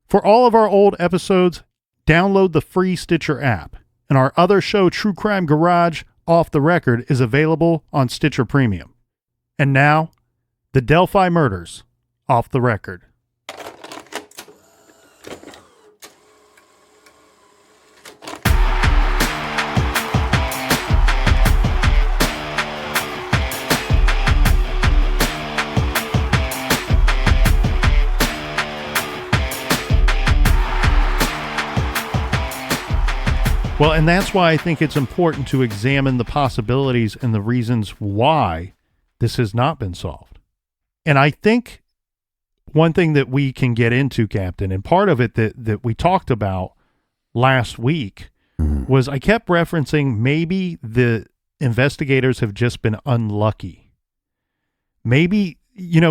For all of our old episodes, download the free Stitcher app. And our other show, True Crime Garage, Off the Record, is available on Stitcher Premium. And now, the Delphi Murders, Off the Record. Well, and that's why I think it's important to examine the possibilities and the reasons why this has not been solved. And I think one thing that we can get into, Captain, and part of it that we talked about last week was I kept referencing maybe the investigators have just been unlucky. Maybe,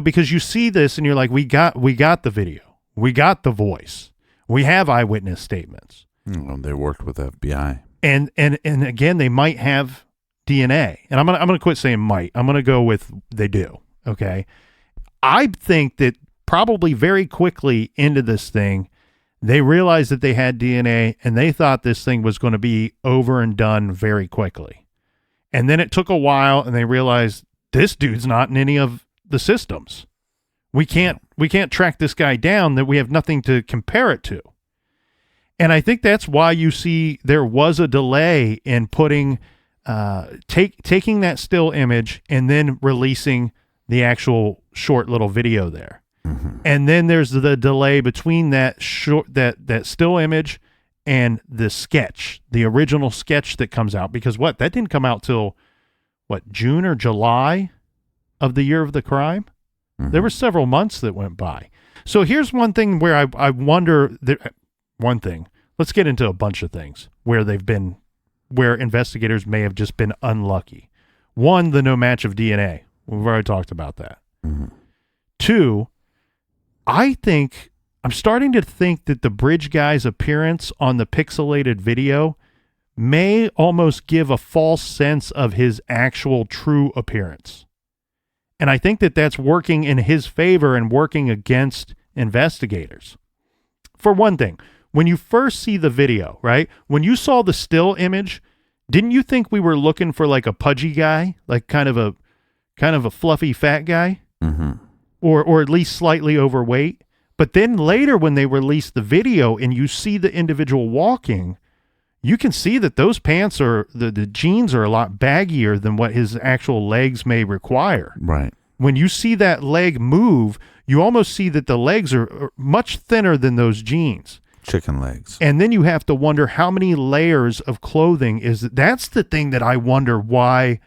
because you see this and you're like, we got the video. We got the voice. We have eyewitness statements. They worked with FBI. And again, they might have DNA. And I'm gonna quit saying might. I'm gonna go with they do. Okay. I think that probably very quickly into this thing, they realized that they had DNA and they thought this thing was going to be over and done very quickly. And then it took a while and they realized this dude's not in any of the systems. We can't track this guy down, that we have nothing to compare it to. And I think that's why you see there was a delay in putting, taking that still image and then releasing the actual short little video there. Mm-hmm. And then there's the delay between that that still image and the sketch, the original sketch that comes out, because that didn't come out till June or July of the year of the crime. Mm-hmm. There were several months that went by. So here's one thing where I wonder one thing. Let's get into a bunch of things where investigators may have just been unlucky. One, the no match of DNA. We've already talked about that. Mm-hmm. Two, I'm starting to think that the bridge guy's appearance on the pixelated video may almost give a false sense of his actual true appearance. And I think that that's working in his favor and working against investigators. For one thing, when you first see the video, right? When you saw the still image, didn't you think we were looking for like a pudgy guy, like kind of a fluffy fat guy, mm-hmm. or at least slightly overweight? But then later, when they released the video and you see the individual walking, you can see that those pants the jeans are a lot baggier than what his actual legs may require. Right. When you see that leg move, you almost see that the legs are much thinner than those jeans. Chicken legs. And then you have to wonder how many layers of clothing that's the thing that I wonder why,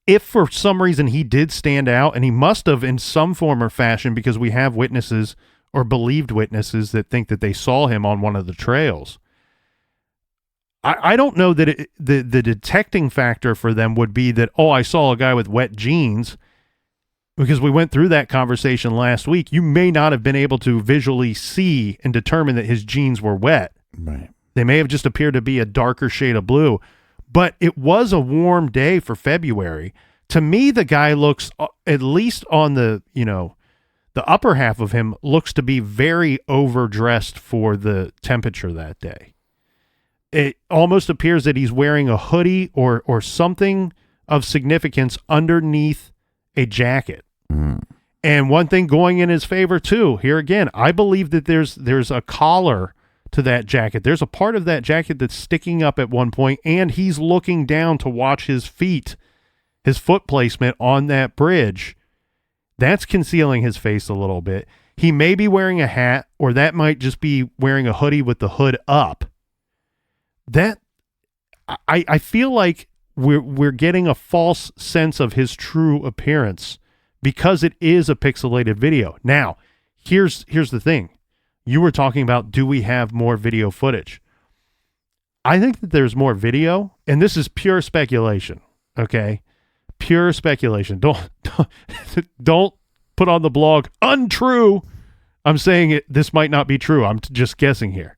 if for some reason he did stand out, and he must have in some form or fashion, because we have witnesses or believed witnesses that think that they saw him on one of the trails. I don't know that the detecting factor for them would be that, I saw a guy with wet jeans. Because we went through that conversation last week, you may not have been able to visually see and determine that his jeans were wet. Right. They may have just appeared to be a darker shade of blue. But it was a warm day for February. To me, the guy looks, at least on the upper half of him, looks to be very overdressed for the temperature that day. It almost appears that he's wearing a hoodie or something of significance underneath a jacket. Mm. And one thing going in his favor too, here again, I believe that there's a collar to that jacket. There's a part of that jacket that's sticking up at one point, and he's looking down to watch his feet, his foot placement on that bridge. That's concealing his face a little bit. He may be wearing a hat, or that might just be wearing a hoodie with the hood up. That I feel like we're getting a false sense of his true appearance because it is a pixelated video. Now, here's the thing. You were talking about, do we have more video footage? I think that there's more video, and this is pure speculation, okay? Pure speculation. Don't put on the blog untrue. I'm saying this might not be true. I'm just guessing here.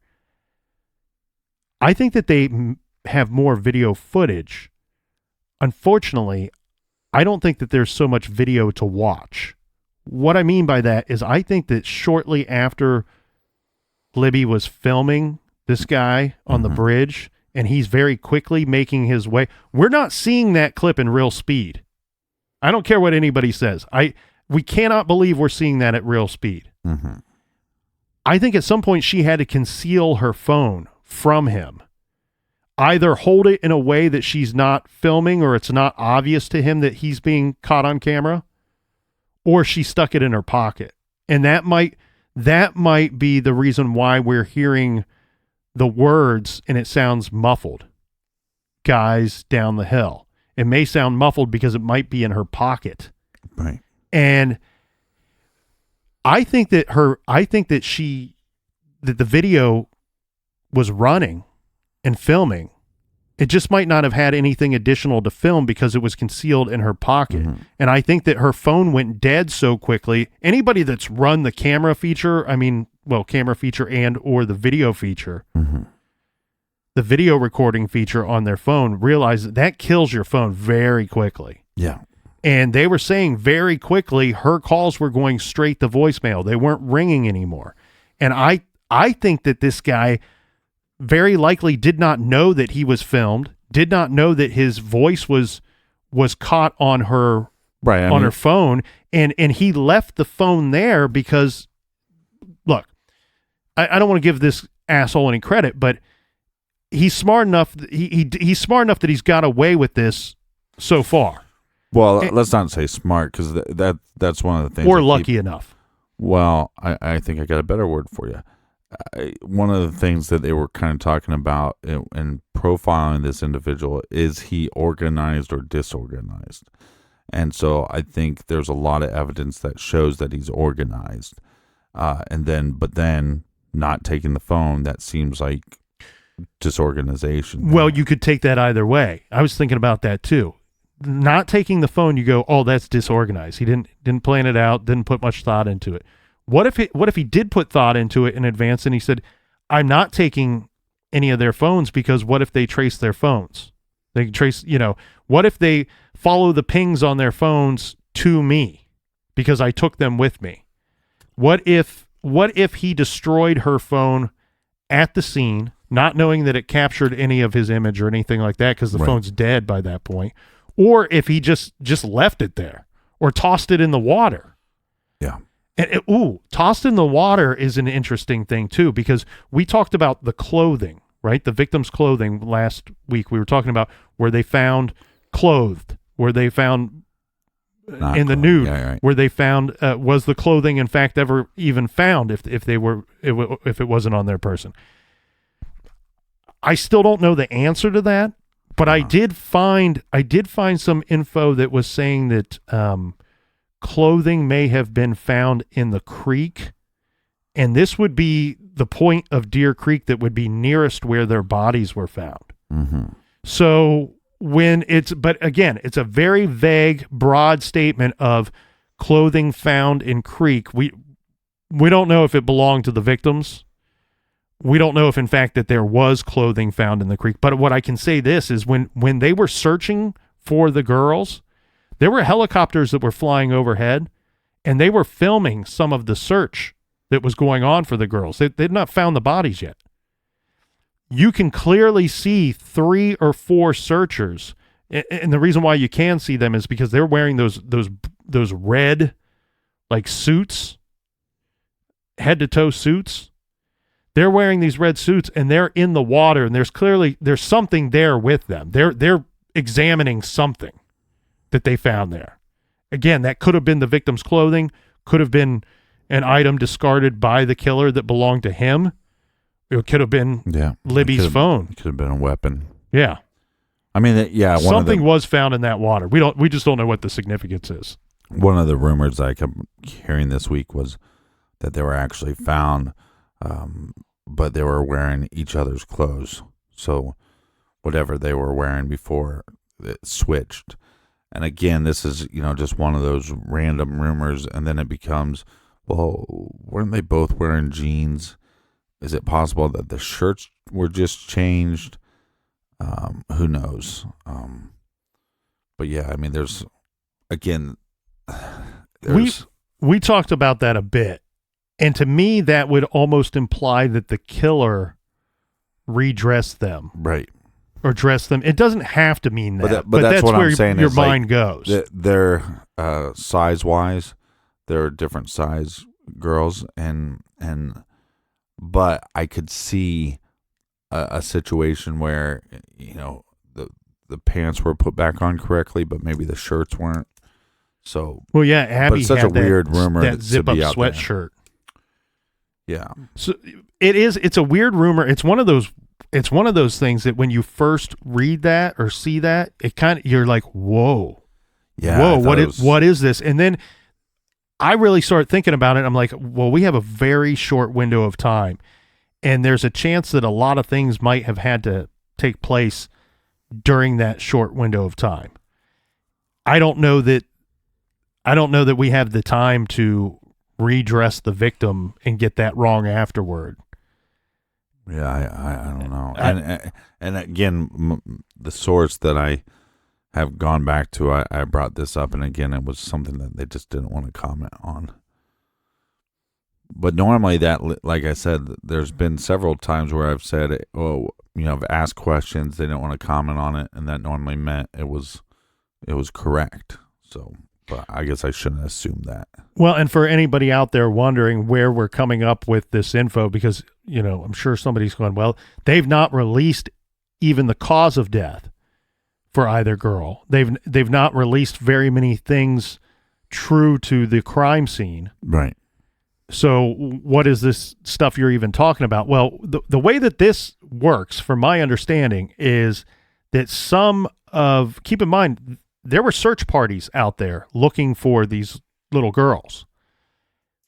I think that they have more video footage. Unfortunately, I don't think that there's so much video to watch. what I mean by that is I think that shortly after Libby was filming this guy on the bridge, and he's very quickly making his way. We're not seeing that clip in real speed. I don't care what anybody says. We cannot believe we're seeing that at real speed. Mm-hmm. I think at some point she had to conceal her phone from him. Either hold it in a way that she's not filming or it's not obvious to him that he's being caught on camera, or she stuck it in her pocket. And that might be the reason why we're hearing the words and it sounds muffled. Guys down the hill. It may sound muffled because it might be in her pocket. Right. And I think that the video was running and filming. It just might not have had anything additional to film because it was concealed in her pocket. Mm-hmm. And I think that her phone went dead so quickly. Anybody that's run the camera feature, camera feature and or the video feature, the video recording feature on their phone, realize that kills your phone very quickly. Yeah. And they were saying very quickly her calls were going straight to voicemail. They weren't ringing anymore. And I think that this guy very likely did not know that he was filmed, did not know that his voice was caught on her her phone, and he left the phone there because, look, I don't want to give this asshole any credit, but he's smart enough. He's smart enough that he's got away with this so far. Well, let's not say smart, because that's one of the things. Or lucky enough. Well, I think I got a better word for you. One of the things that they were kind of talking about in profiling this individual is he organized or disorganized. And so I think there's a lot of evidence that shows that he's organized. But then not taking the phone, that seems like disorganization. Well, you could take that either way. I was thinking about that too. Not taking the phone, you go, oh, that's disorganized. He didn't plan it out, didn't put much thought into it. What if he did put thought into it in advance and he said, I'm not taking any of their phones because what if they trace their phones? They can trace, what if they follow the pings on their phones to me because I took them with me? What if he destroyed her phone at the scene, not knowing that it captured any of his image or anything like that because the phone's dead by that point? Or if he just left it there or tossed it in the water? Yeah. And tossed in the water is an interesting thing too, because we talked about the clothing, right? The victim's clothing last week. We were talking about where they found clothed, where they found in the nude, where they found was the clothing in fact ever even found if it wasn't on their person. I still don't know the answer to that, but I did find some info that was saying that clothing may have been found in the creek, and this would be the point of Deer Creek that would be nearest where their bodies were found. Mm-hmm. So but again, it's a very vague, broad statement of clothing found in creek. We don't know if it belonged to the victims. We don't know if, in fact, that there was clothing found in the creek. But what I can say this is when they were searching for the girls, there were helicopters that were flying overhead, and they were filming some of the search that was going on for the girls. They'd not found the bodies yet. You can clearly see 3 or 4 searchers, and the reason why you can see them is because they're wearing those red, like, suits, head-to-toe suits. They're wearing these red suits, and they're in the water, and there's something there with them. They're examining something that they found there. Again, that could have been the victim's clothing, could have been an item discarded by the killer that belonged to him. It could have been Libby's phone. It could have been a weapon. Yeah. I mean, something was found in that water. We just don't know what the significance is. One of the rumors I kept hearing this week was that they were actually found, but they were wearing each other's clothes. So whatever they were wearing before, it switched. And again, this is, just one of those random rumors, and then it becomes, well, weren't they both wearing jeans? Is it possible that the shirts were just changed? Who knows? But yeah, I mean, there's we talked about that a bit. And to me, that would almost imply that the killer redressed them. Right. Or dressed them. It doesn't have to mean that. But that's what where I'm saying. Your mind goes. They're size-wise, they're different size girls. But I could see a situation where, the pants were put back on correctly, but maybe the shirts weren't. So, well, yeah, Abby but it's such had a weird rumor that zip-up be out sweatshirt. Yeah. So it's a weird rumor. It's one of those things that when you first read that or see that, you're like, whoa. Yeah. Whoa, what is this? And then I really start thinking about it. I'm like, well, we have a very short window of time, and there's a chance that a lot of things might have had to take place during that short window of time. I don't know that we have the time to redress the victim and get that wrong afterward. Yeah, I don't know. And again, the source that I have gone back to, I brought this up, and again, it was something that they just didn't want to comment on. But normally that, like I said, there's been several times where I've said, I've asked questions, they didn't want to comment on it, and that normally meant it was correct. So, but I guess I shouldn't assume that. Well, and for anybody out there wondering where we're coming up with this info, because, I'm sure somebody's going, well, they've not released even the cause of death for either girl. They've not released very many things true to the crime scene. Right. So what is this stuff you're even talking about? Well, the way that this works, from my understanding, is that keep in mind, there were search parties out there looking for these little girls.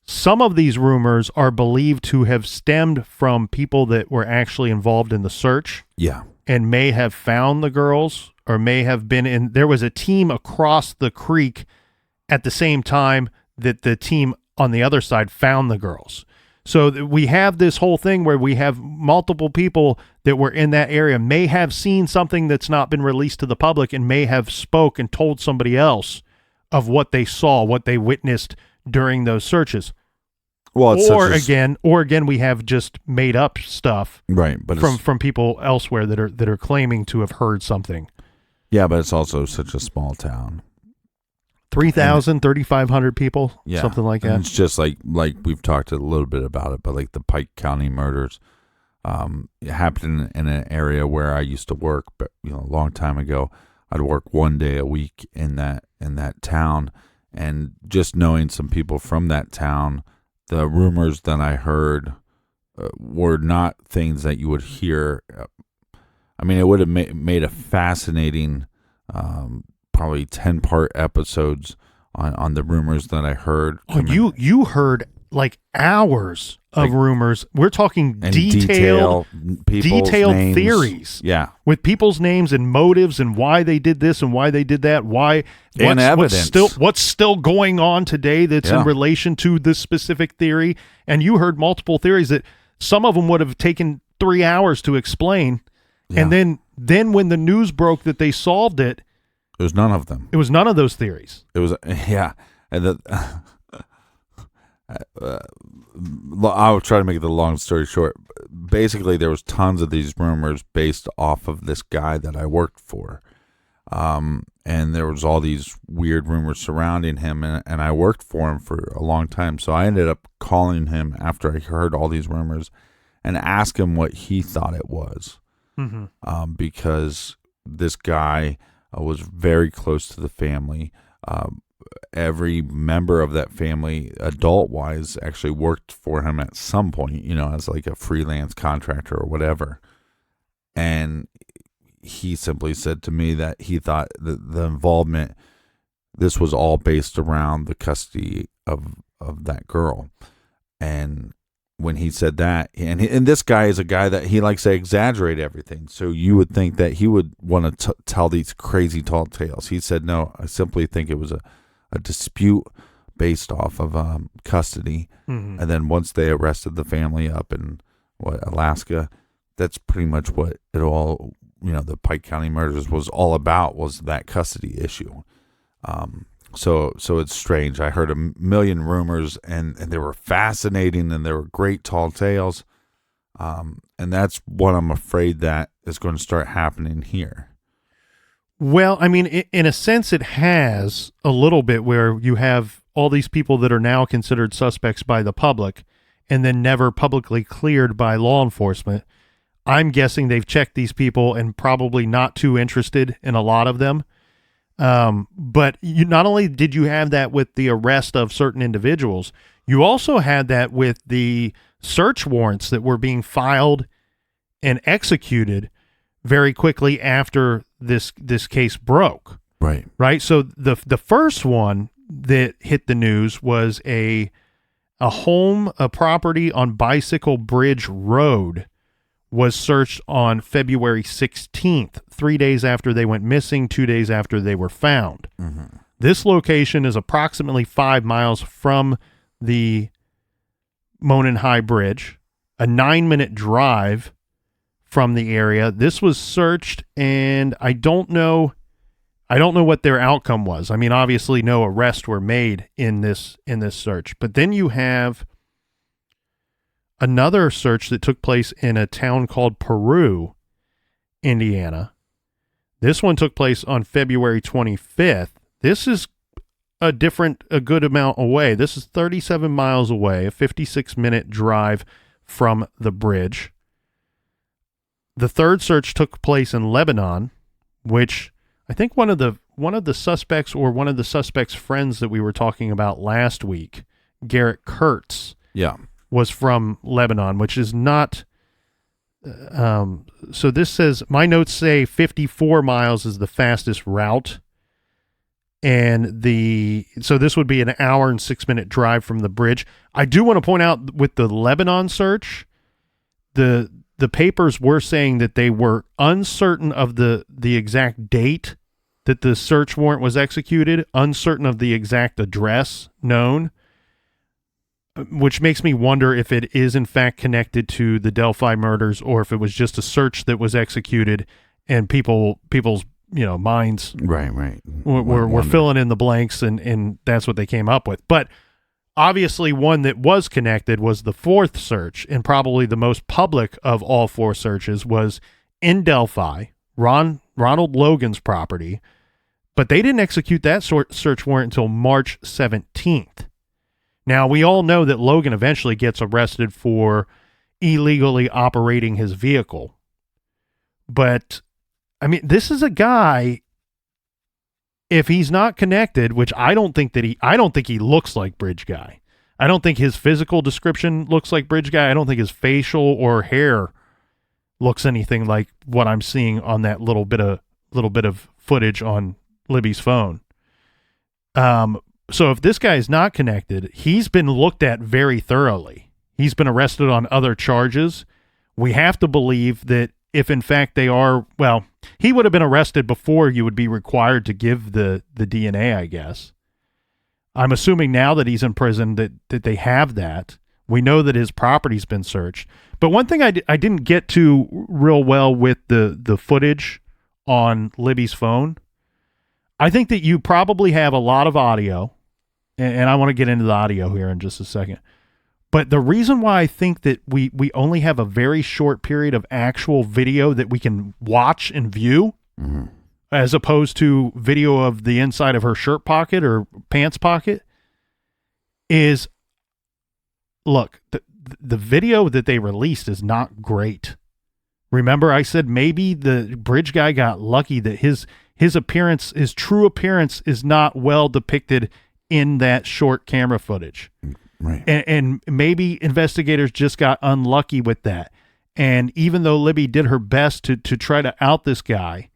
Some of these rumors are believed to have stemmed from people that were actually involved in the search. Yeah. And may have found the girls, or may have been in. There was a team across the creek at the same time that the team on the other side found the girls. So we have this whole thing where we have multiple people that were in that area, may have seen something that's not been released to the public, and may have spoke and told somebody else of what they saw, what they witnessed during those searches. Well, or again, we have just made up stuff, right? But from people elsewhere that are claiming to have heard something. Yeah, but it's also such a small town. 3,000, 3,500 people, something like that. And it's just like we've talked a little bit about it, but like the Pike County murders, it happened in an area where I used to work, but a long time ago. I'd work one day a week in that town, and just knowing some people from that town, the rumors that I heard were not things that you would hear. I mean, it would have made a fascinating, probably 10-part episodes on the rumors that I heard. Oh, you heard like hours of rumors. We're talking detailed names. theories. Yeah. With people's names and motives and why they did this and why they did that. And evidence. What's still going on today that's in relation to this specific theory. And you heard multiple theories that some of them would have taken 3 hours to explain. Yeah. And then when the news broke that they solved it, it was none of them. It was none of those theories. It was, yeah. And I'll try to make the long story short. Basically, there was tons of these rumors based off of this guy that I worked for. And there was all these weird rumors surrounding him, and I worked for him for a long time. So I ended up calling him after I heard all these rumors and asked him what he thought it was. Mm-hmm. Because this guy was very close to the family. Every member of that family, adult-wise, actually worked for him at some point, as like a freelance contractor or whatever. And he simply said to me that he thought that the involvement, this was all based around the custody of that girl. And when he said that, and this guy is a guy that he likes to exaggerate everything. So you would think that he would want to tell these crazy tall tales. He said, no, I simply think it was a dispute based off of custody. Mm-hmm. And then once they arrested the family up in Alaska, that's pretty much what it all, the Pike County murders was all about, was that custody issue. So it's strange. I heard a million rumors, and they were fascinating, and they were great tall tales. And that's what I'm afraid that is going to start happening here. Well, I mean, in a sense, it has a little bit, where you have all these people that are now considered suspects by the public and then never publicly cleared by law enforcement. I'm guessing they've checked these people and probably not too interested in a lot of them. But not only did you have that with the arrest of certain individuals, you also had that with the search warrants that were being filed and executed very quickly after this case broke. Right. So the first one that hit the news was a property on Bicycle Bridge Road was searched on February 16th, 3 days after they went missing, 2 days after they were found. Mm-hmm. This location is approximately 5 miles from the Monon High Bridge, a 9-minute drive from the area. This was searched, and I don't know what their outcome was. I mean, obviously no arrests were made in this search. But then you have another search that took place in a town called Peru, Indiana. This one took place on February 25th. This is a good amount away. This is 37 miles away, a 56-minute drive from the bridge. The third search took place in Lebanon, which I think one of the suspects, or one of the suspects' friends that we were talking about last week, Garrett Kurtz, was from Lebanon, which is not. So this says, my notes say 54 miles is the fastest route, and so this would be an hour and 6-minute drive from the bridge. I do want to point out, with the Lebanon search, the papers were saying that they were uncertain of the exact date that the search warrant was executed, uncertain of the exact address known, which makes me wonder if it is in fact connected to the Delphi murders, or if it was just a search that was executed and people's minds were filling in the blanks, and that's what they came up with. But obviously one that was connected was the fourth search, and probably the most public of all four searches, was in Delphi, Ronald Logan's property, but they didn't execute that search warrant until March 17th. Now, we all know that Logan eventually gets arrested for illegally operating his vehicle. But, I mean, this is a guy, if he's not connected, which I don't think he looks like Bridge Guy. I don't think his physical description looks like Bridge Guy. I don't think his facial or hair looks anything like what I'm seeing on that little bit of footage on Libby's phone. So if this guy is not connected, he's been looked at very thoroughly. He's been arrested on other charges. We have to believe that if in fact they are, well, he would have been arrested before you would be required to give the DNA, I guess. I'm assuming now that he's in prison that they have that. We know that his property's been searched. But one thing I didn't get to real well with the footage on Libby's phone, I think that you probably have a lot of audio, and I want to get into the audio here in just a second. But the reason why I think that we only have a very short period of actual video that we can watch and view, as opposed to video of the inside of her shirt pocket or pants pocket, is, look, the video that they released is not great. Remember, I said maybe the Bridge Guy got lucky that his appearance, his true appearance, is not well depicted in that short camera footage. Right. And maybe investigators just got unlucky with that. And even though Libby did her best to try to out this guy,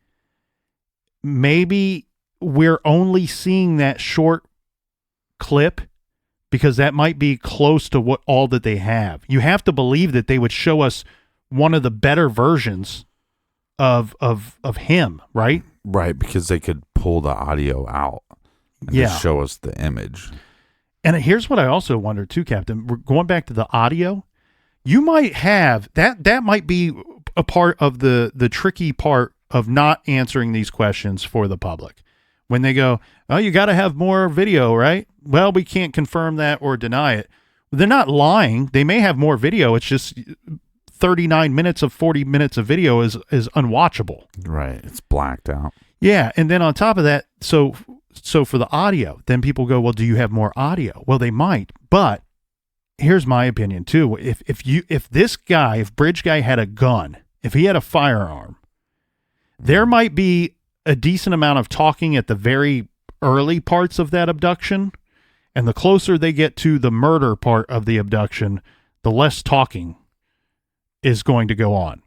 maybe we're only seeing that short clip because that might be close to what all that they have. You have to believe that they would show us one of the better versions of him, right? Right, because they could pull the audio out and just show us the image. And here's what I also wonder too, Captain. We're going back to the audio. You might have that might be a part of the tricky part of not answering these questions for the public. when they go, oh, you got to have more video, right? Well, we can't confirm that or deny it. They're not lying. They may have more video. It's just 39 minutes of 40 minutes of video is unwatchable. Right. It's blacked out. Yeah. And then on top of that, so for the audio, then people go, well, do you have more audio? Well, they might, but here's my opinion too. If Bridge Guy had a gun, if he had a firearm, there might be a decent amount of talking at the very early parts of that abduction. And the closer they get to the murder part of the abduction, the less talking is going to go on,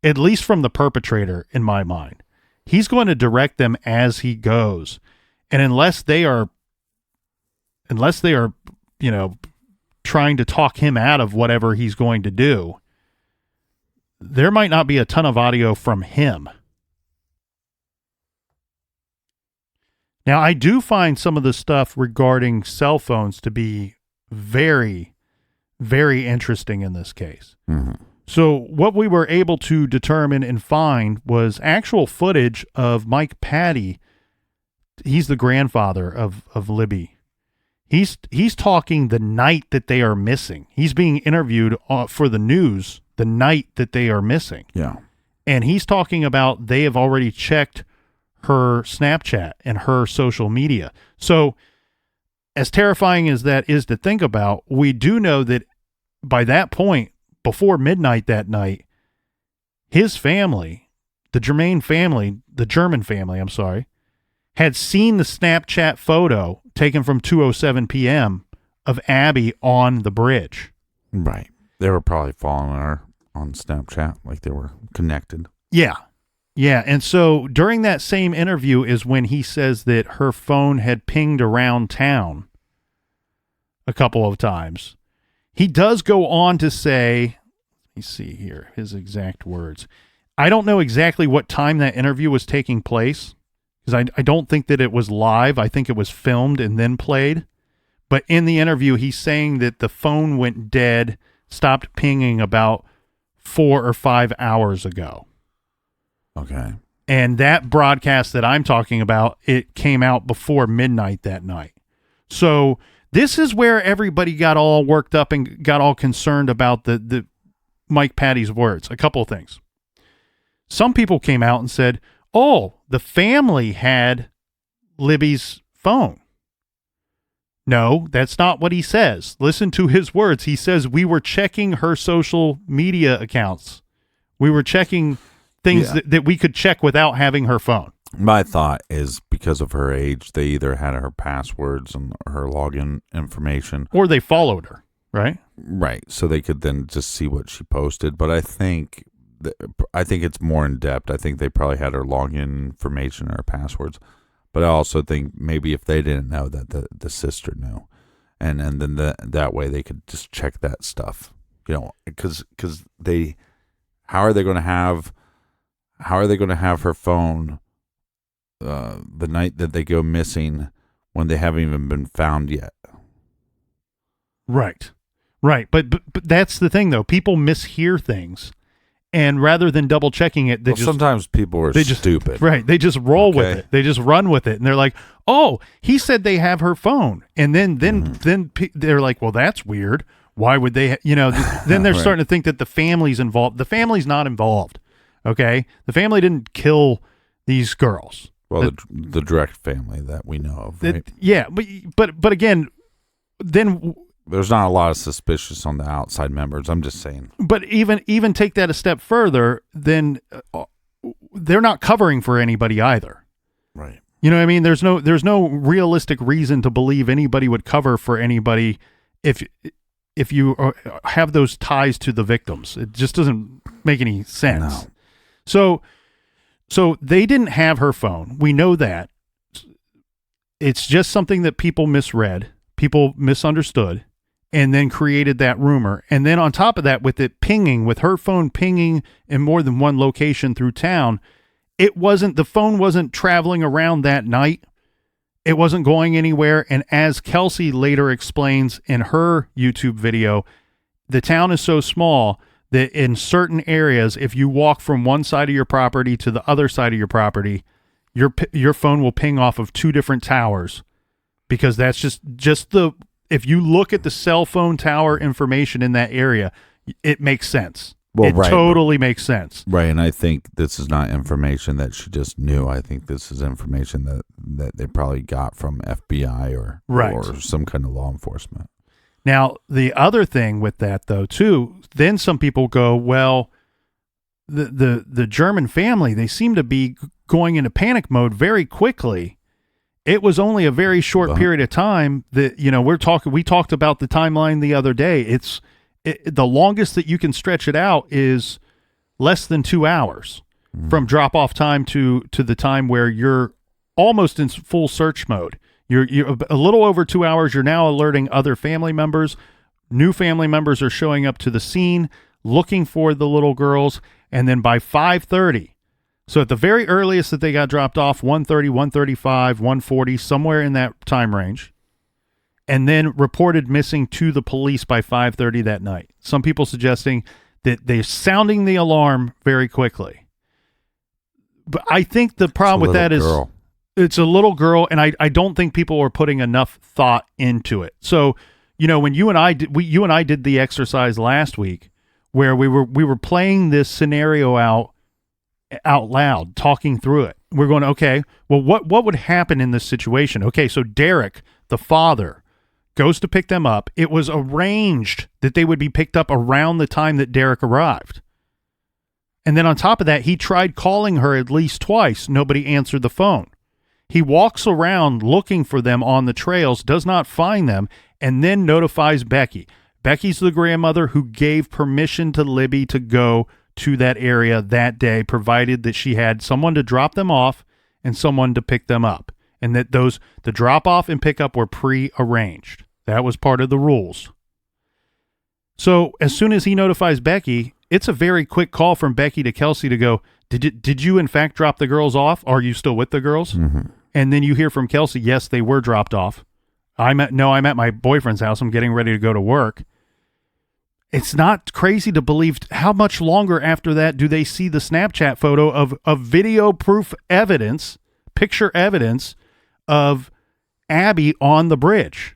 at least from the perpetrator, in my mind. He's going to direct them as he goes. And unless they are, trying to talk him out of whatever he's going to do, there might not be a ton of audio from him. Now, I do find some of the stuff regarding cell phones to be very, very interesting in this case. Mm-hmm. So what we were able to determine and find was actual footage of Mike Patti. He's the grandfather of Libby. He's talking the night that they are missing. He's being interviewed for the news the night that they are missing. Yeah. And he's talking about they have already checked her Snapchat and her social media. So as terrifying as that is to think about, we do know that by that point, before midnight that night, his family, the German family, had seen the Snapchat photo taken from 2:07 p.m. of Abby on the bridge. Right. They were probably following her on Snapchat, like they were connected. Yeah. Yeah. And so during that same interview is when he says that her phone had pinged around town a couple of times. He does go on to say, let me see here, his exact words. I don't know exactly what time that interview was taking place, because I don't think that it was live. I think it was filmed and then played. But in the interview, he's saying that the phone went dead, stopped pinging about 4 or 5 hours ago. Okay. And that broadcast that I'm talking about, it came out before midnight that night. So this is where everybody got all worked up and got all concerned about the Mike Patti's words. A couple of things. Some people came out and said, oh, the family had Libby's phone. No, that's not what he says. Listen to his words. He says, we were checking her social media accounts. We were checking things that we could check without having her phone. My thought is because of her age, they either had her passwords and her login information, or they followed her, right? Right. So they could then just see what she posted. But I think it's more in depth. I think they probably had her login information or her passwords. But I also think maybe if they didn't know that the sister knew, and then that way they could just check that stuff, because they, how are they going to have her phone the night that they go missing when they haven't even been found yet? Right. But that's the thing though. People mishear things. And rather than double checking it, sometimes people are stupid. Right. They just roll with it. They just run with it. And they're like, oh, he said they have her phone. And then they're like, well, that's weird. Why would they, then they're starting to think that the family's involved. The family's not involved. Okay. The family didn't kill these girls. Well, the direct family that we know of. Right? Yeah. But again, then there's not a lot of suspicious on the outside members. I'm just saying. But even take that a step further, then they're not covering for anybody either. Right. You know what I mean? There's no realistic reason to believe anybody would cover for anybody if you have those ties to the victims. It just doesn't make any sense. No. So they didn't have her phone. We know that. It's just something that people misread, people misunderstood, and then created that rumor. And then on top of that, with her phone pinging in more than one location through town, the phone wasn't traveling around that night. It wasn't going anywhere. And as Kelsey later explains in her YouTube video, the town is so small that in certain areas, if you walk from one side of your property to the other side of your property, your phone will ping off of 2 different towers, because that's just the, if you look at the cell phone tower information in that area, it makes sense. Well, it totally makes sense. Right, and I think this is not information that she just knew. I think this is information that they probably got from FBI or some kind of law enforcement. Now, the other thing with that, though, too, then some people go, well, the German family, they seem to be going into panic mode very quickly. It was only a very short period of time that, we talked about the timeline the other day. The longest that you can stretch it out is less than 2 hours from drop off time to the time where you're almost in full search mode. You're a little over 2 hours. You're now alerting other family members. New family members are showing up to the scene, looking for the little girls. And then by 5:30, so at the very earliest that they got dropped off, 1:30, 1:35, 1:40, somewhere in that time range, and then reported missing to the police by 5:30 that night. Some people suggesting that they're sounding the alarm very quickly. But I think the problem with that is it's a little girl, and I don't think people are putting enough thought into it. So, when you and I did the exercise last week, where we were playing this scenario out loud, talking through it. We're going, okay, well, what would happen in this situation? Okay, so Derek, the father, goes to pick them up. It was arranged that they would be picked up around the time that Derek arrived. And then on top of that, he tried calling her at least twice. Nobody answered the phone. He walks around looking for them on the trails, does not find them, and then notifies Becky. Becky's the grandmother who gave permission to Libby to go to that area that day, provided that she had someone to drop them off and someone to pick them up. And that the drop-off and pickup were pre-arranged. That was part of the rules. So as soon as he notifies Becky, it's a very quick call from Becky to Kelsey to go, did you in fact drop the girls off? Are you still with the girls? Mm-hmm. And then you hear from Kelsey, yes, they were dropped off. I'm at my boyfriend's house. I'm getting ready to go to work. It's not crazy to believe how much longer after that do they see the Snapchat photo of video proof evidence, picture evidence of Abby on the bridge.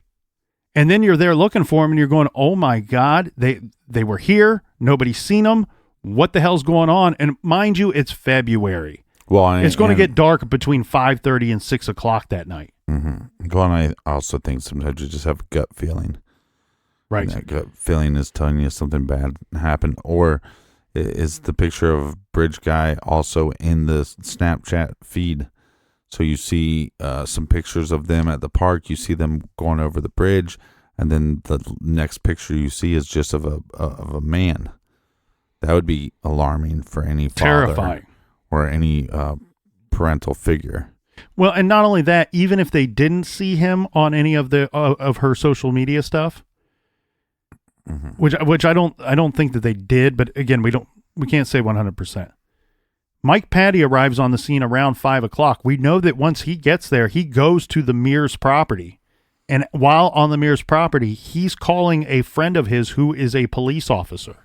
And then you're there looking for him and you're going, oh my God, they were here. Nobody's seen them. What the hell's going on? And mind you, it's February. Well, it's going to get dark between 5:30 and 6 o'clock that night. Mm-hmm. Well, and I also think sometimes you just have a gut feeling. Right. And that gut feeling is telling you something bad happened. Or is the picture of Bridge Guy also in the Snapchat feed? So you see some pictures of them at the park. You see them going over the bridge. And then the next picture you see is just of a man. That would be alarming for any father. Terrifying. Or any parental figure. Well, and not only that, even if they didn't see him on any of the of her social media stuff, mm-hmm. which I don't think that they did, but again, we can't say 100%. Mike Patti arrives on the scene around 5 o'clock. We know that once he gets there, he goes to the Mears property, and while on the Mears property, he's calling a friend of his who is a police officer.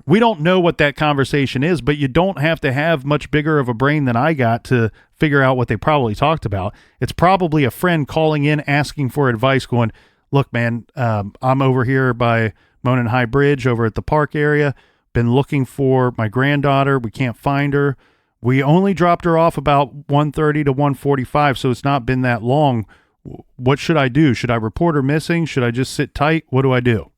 We don't know what that conversation is, but you don't have to have much bigger of a brain than I got to figure out what they probably talked about. It's probably a friend calling in, asking for advice, going, look, man, I'm over here by Monon High Bridge over at the park area. Been looking for my granddaughter. We can't find her. We only dropped her off about 1:30 to 1:45, so it's not been that long. What should I do? Should I report her missing? Should I just sit tight? What do I do?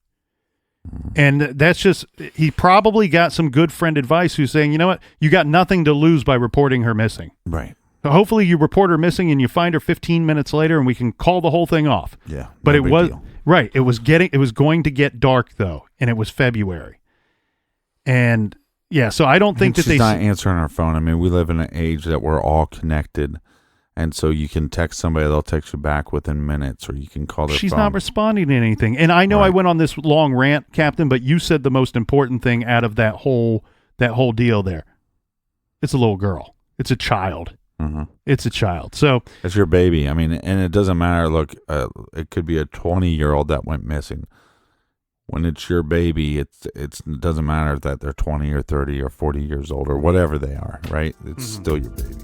And that's just, he probably got some good friend advice who's saying, you know what, you got nothing to lose by reporting her missing. Right. So hopefully you report her missing and you find her 15 minutes later and we can call the whole thing off. Yeah. But it was, right. It was going to get dark though. And it was February. And yeah, so I don't think that she's not answering her phone. I mean, we live in an age that we're all connected. And so you can text somebody, they'll text you back within minutes, or you can call their phone. She's not responding to anything. And I know I went on this long rant, Captain, but you said the most important thing out of that whole deal there. It's a little girl. It's a child. Mm-hmm. It's a child. So it's your baby. I mean, and it doesn't matter. Look, it could be a 20-year-old that went missing. When it's your baby, it doesn't matter that they're 20 or 30 or 40 years old or whatever they are, right? It's still your baby.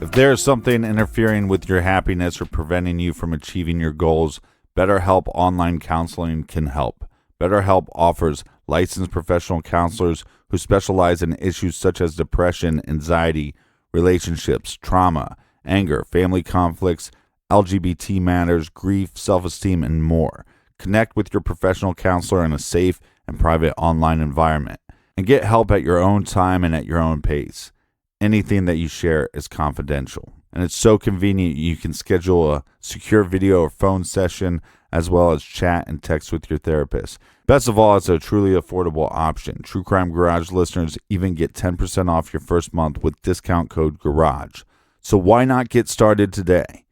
If there is something interfering with your happiness or preventing you from achieving your goals, BetterHelp Online Counseling can help. BetterHelp offers licensed professional counselors who specialize in issues such as depression, anxiety, relationships, trauma, anger, family conflicts, LGBT matters, grief, self-esteem, and more. Connect with your professional counselor in a safe and private online environment, and get help at your own time and at your own pace. Anything that you share is confidential, and it's so convenient you can schedule a secure video or phone session as well as chat and text with your therapist. Best of all, it's a truly affordable option. True Crime Garage listeners even get 10% off your first month with discount code GARAGE. So why not get started today?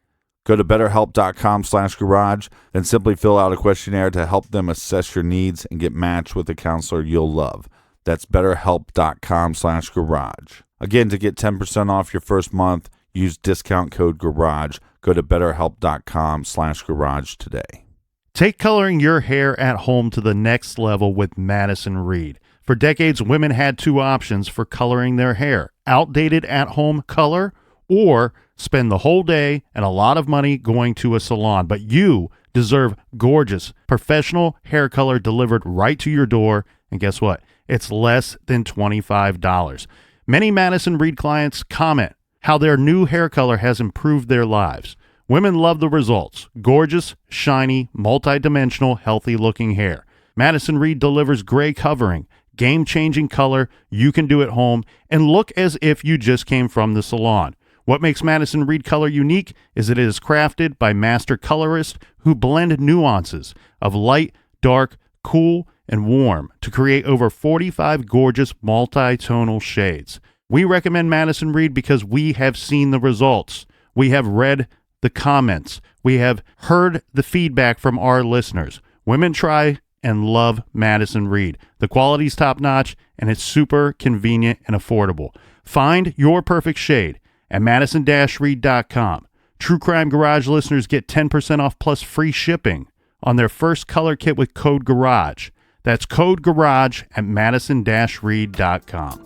Go to betterhelp.com/garage, then simply fill out a questionnaire to help them assess your needs and get matched with a counselor you'll love. That's betterhelp.com/garage. Again, to get 10% off your first month, use discount code GARAGE. Go to betterhelp.com/garage today. Take coloring your hair at home to the next level with Madison Reed. For decades, women had two options for coloring their hair: outdated at-home color, or spend the whole day and a lot of money going to a salon. But you deserve gorgeous, professional hair color delivered right to your door. And guess what? It's less than $25. Many Madison Reed clients comment how their new hair color has improved their lives. Women love the results: gorgeous, shiny, multi-dimensional, healthy-looking hair. Madison Reed delivers gray covering, game-changing color you can do at home and look as if you just came from the salon. What makes Madison Reed color unique is that it is crafted by master colorists who blend nuances of light, dark, cool, and warm to create over 45 gorgeous multi-tonal shades. We recommend Madison Reed because we have seen the results. We have read the comments. We have heard the feedback from our listeners. Women try and love Madison Reed. The quality's top-notch, and it's super convenient and affordable. Find your perfect shade at madison-reed.com. True Crime Garage listeners get 10% off plus free shipping on their first color kit with code GARAGE. That's code GARAGE at madison-reed.com.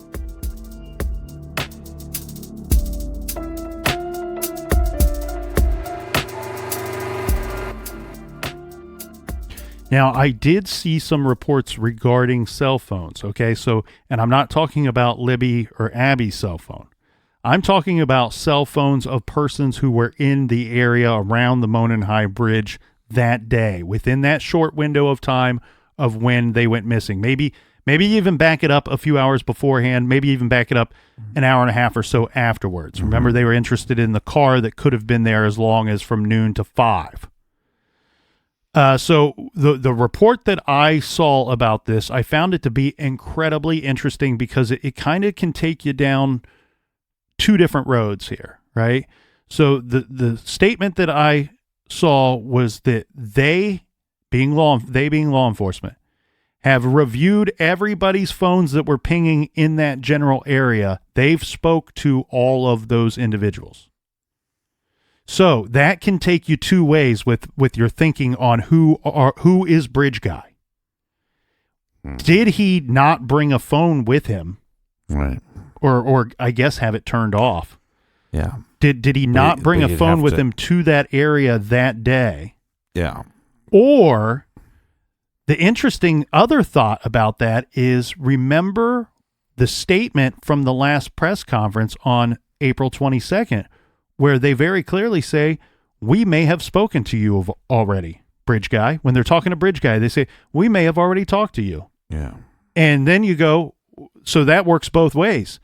Now, I did see some reports regarding cell phones, okay? So, and I'm not talking about Libby or Abby's cell phone. I'm talking about cell phones of persons who were in the area around the Monon High Bridge that day, within that short window of time of when they went missing. Maybe even back it up a few hours beforehand, maybe even back it up an hour and a half or so afterwards. Mm-hmm. Remember, they were interested in the car that could have been there as long as from noon to 5. So the report that I saw about this, I found it to be incredibly interesting because it kind of can take you down two different roads here, right? So the statement that I saw was that they being law enforcement, have reviewed everybody's phones that were pinging in that general area. They've spoke to all of those individuals. So that can take you two ways with your thinking on who is Bridge Guy. Did he not bring a phone with him? Right. Or I guess have it turned off. Yeah. Did he not bring a phone with him to that area that day? Yeah. Or the interesting other thought about that is, remember the statement from the last press conference on April 22nd, where they very clearly say, we may have spoken to you already, Bridge Guy. When they're talking to Bridge Guy, they say, we may have already talked to you. Yeah. And then you go, so that works both ways.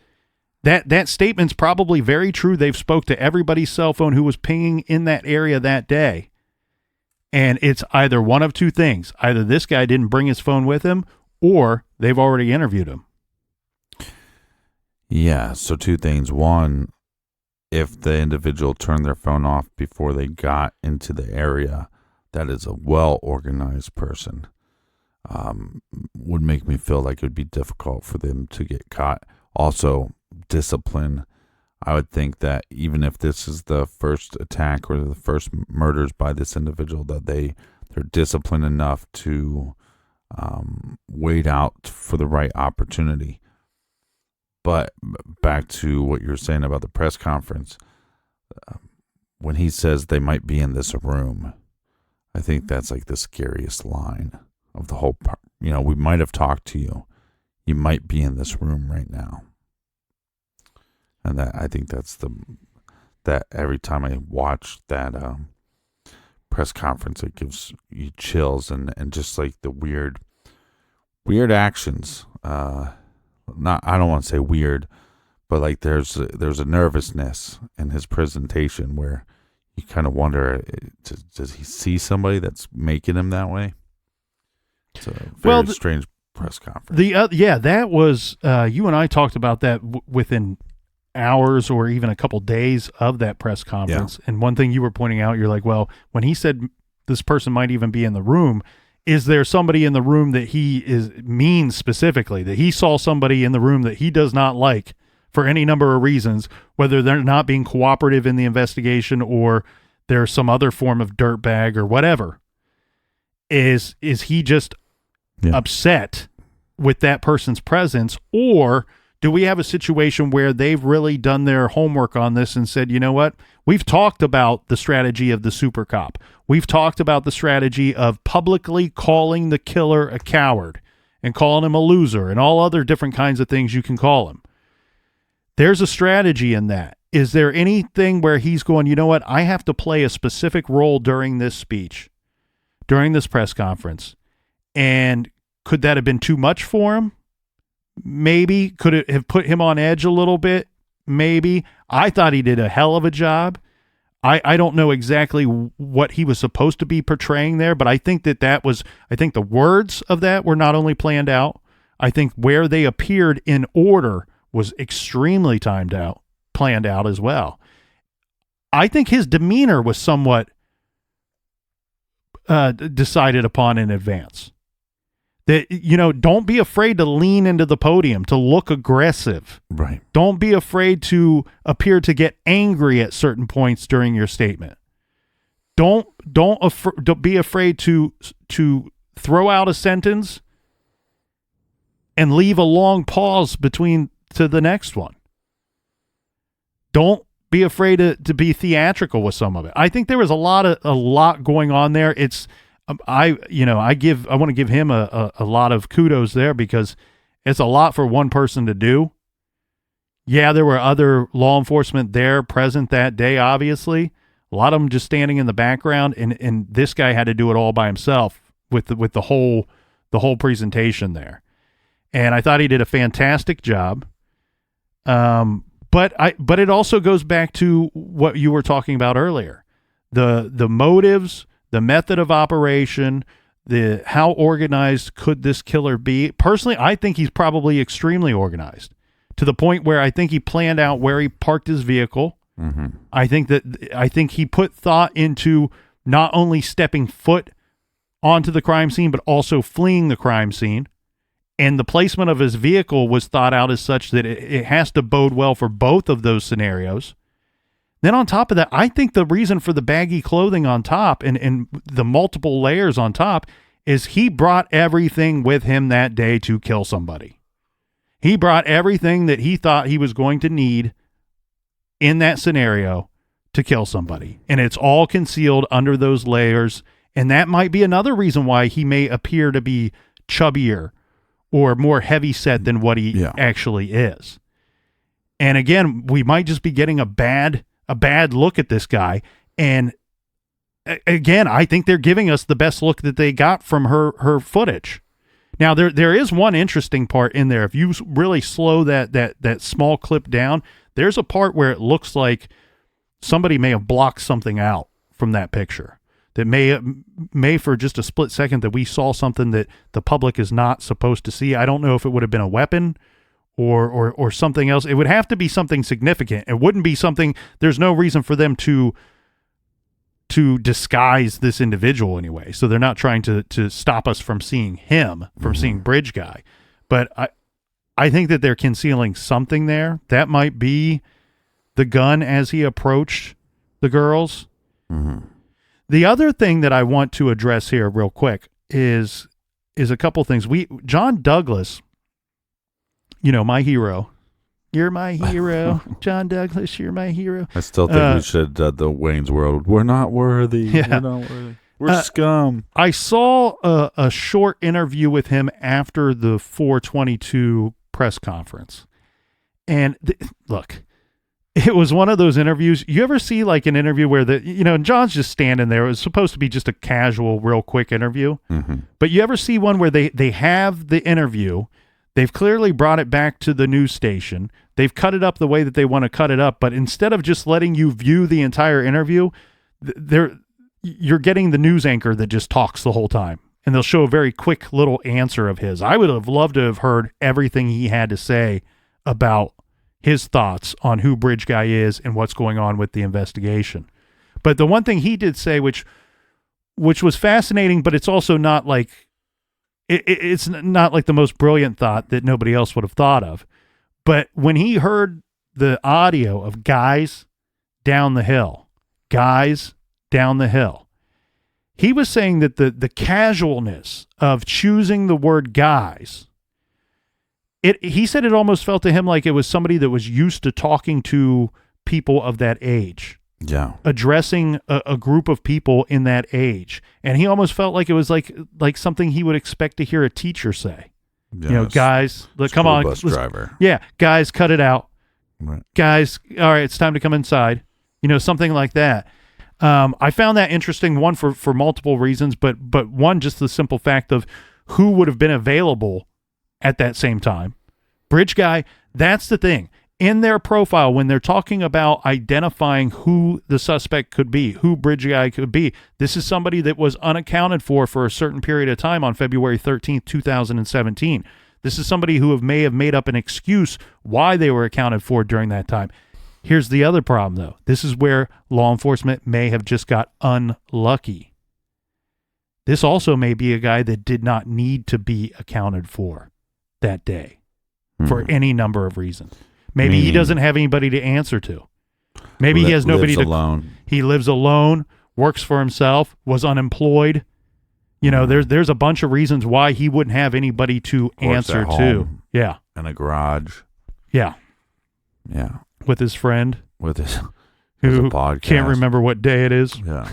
That statement's probably very true. They've spoke to everybody's cell phone who was pinging in that area that day. And it's either one of two things. Either this guy didn't bring his phone with him, or they've already interviewed him. Yeah, so two things. One, if the individual turned their phone off before they got into the area, that is a well-organized person. Would make me feel like it would be difficult for them to get caught. Also, discipline. I would think that even if this is the first attack or the first murders by this individual, that they're disciplined enough to wait out for the right opportunity. But back to what you were saying about the press conference, when he says they might be in this room, I think that's like the scariest line of the whole part. You know, we might have talked to you. You might be in this room right now. And that, I think that every time I watch that press conference, it gives you chills and just like the weird actions. I don't want to say weird, but like there's a nervousness in his presentation where you kind of wonder, does he see somebody that's making him that way? It's a very strange press conference. That was you and I talked about that within hours or even a couple days of that press conference. Yeah. And one thing you were pointing out, you're like, well, when he said this person might even be in the room, is there somebody in the room that means specifically, that he saw somebody in the room that he does not like for any number of reasons, whether they're not being cooperative in the investigation or there's some other form of dirtbag or whatever? Is he just upset with that person's presence, or do we have a situation where they've really done their homework on this and said, you know what, we've talked about the strategy of the super cop. We've talked about the strategy of publicly calling the killer a coward and calling him a loser and all other different kinds of things you can call him. There's a strategy in that. Is there anything where he's going, you know what, I have to play a specific role during this speech, during this press conference, and could that have been too much for him? Maybe. Could it have put him on edge a little bit? Maybe. I thought he did a hell of a job. I don't know exactly what he was supposed to be portraying there, but I think I think the words of that were not only planned out, I think where they appeared in order was extremely planned out as well. I think his demeanor was somewhat decided upon in advance. That, you know, don't be afraid to lean into the podium, to look aggressive. Right. Don't be afraid to appear to get angry at certain points during your statement. Don't be afraid to throw out a sentence and leave a long pause between to the next one. Don't be afraid to be theatrical with some of it. I think there was a lot going on there. It's I want to give him a lot of kudos there, because it's a lot for one person to do. Yeah, there were other law enforcement there present that day, obviously. A lot of them just standing in the background, and this guy had to do it all by himself with the whole presentation there. And I thought he did a fantastic job. But it also goes back to what you were talking about earlier. The motives, the method of operation, how organized could this killer be? Personally, I think he's probably extremely organized, to the point where I think he planned out where he parked his vehicle. Mm-hmm. I think he put thought into not only stepping foot onto the crime scene, but also fleeing the crime scene. And the placement of his vehicle was thought out as such that it has to bode well for both of those scenarios. Then on top of that, I think the reason for the baggy clothing on top and the multiple layers on top is he brought everything with him that day to kill somebody. He brought everything that he thought he was going to need in that scenario to kill somebody. And it's all concealed under those layers. And that might be another reason why he may appear to be chubbier or more heavy set than what he actually is. And again, we might just be getting a bad look at this guy. And again, I think they're giving us the best look that they got from her footage. Now, there is one interesting part in there. If you really slow that small clip down, there's a part where it looks like somebody may have blocked something out from that picture. That may for just a split second that we saw something that the public is not supposed to see. I don't know if it would have been a weapon or something else. It would have to be something significant. It wouldn't be something, there's no reason for them to disguise this individual anyway. So they're not trying to stop us from seeing him, from seeing Bridge Guy. But I think that they're concealing something there. That might be the gun as he approached the girls. Mm-hmm. The other thing that I want to address here real quick is a couple things. John Douglas, my hero, You're my hero. John Douglas, you're my hero. I still think we should the Wayne's World. We're not worthy. Yeah. We're not worthy. We're scum. I saw a short interview with him after the 422 press conference. And look, it was one of those interviews. You ever see like an interview where John's just standing there. It was supposed to be just a casual, real quick interview. Mm-hmm. But you ever see one where they have the interview, they've clearly brought it back to the news station, they've cut it up the way that they want to cut it up, but instead of just letting you view the entire interview, you're getting the news anchor that just talks the whole time. And they'll show a very quick little answer of his. I would have loved to have heard everything he had to say about his thoughts on who Bridge Guy is and what's going on with the investigation. But the one thing he did say, which was fascinating, but it's also not like, it's not like the most brilliant thought that nobody else would have thought of. But when he heard the audio of guys down the hill, he was saying that the casualness of choosing the word guys, he said it almost felt to him like it was somebody that was used to talking to people of that age. Yeah. Addressing a group of people in that age. And he almost felt like it was like something he would expect to hear a teacher say. Yes. Guys, come on. Bus driver. Yeah, guys, cut it out. Right. Guys, all right, it's time to come inside. Something like that. I found that interesting, one for multiple reasons, but one, just the simple fact of who would have been available at that same time. Bridge Guy, that's the thing. In their profile, when they're talking about identifying who the suspect could be, who Bridge Guy could be, this is somebody that was unaccounted for a certain period of time on February 13th, 2017. This is somebody who may have made up an excuse why they were accounted for during that time. Here's the other problem, though. This is where law enforcement may have just got unlucky. This also may be a guy that did not need to be accounted for that day for any number of reasons. Maybe he doesn't have anybody to answer to. Maybe he has nobody to. Alone. He lives alone, works for himself, was unemployed. There's a bunch of reasons why he wouldn't have anybody to answer to. Yeah. In a garage. Yeah. Yeah. With his friend. With his who podcast. Can't remember what day it is. Yeah.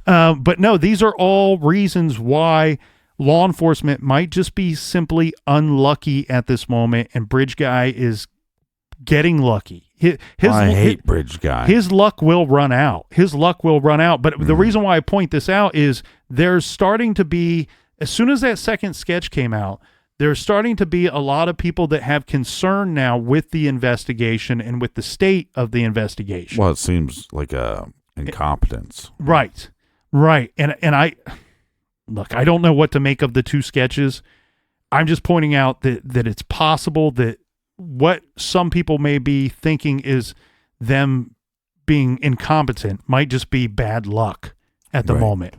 But no, these are all reasons why law enforcement might just be simply unlucky at this moment, and Bridge Guy is getting lucky. I hate Bridge Guy. His luck will run out. But the reason why I point this out is there's starting to be, as soon as that second sketch came out, there's starting to be a lot of people that have concern now with the investigation and with the state of the investigation. Well, it seems like a incompetence. Right. And I don't know what to make of the two sketches. I'm just pointing out that it's possible that what some people may be thinking is them being incompetent might just be bad luck at the moment.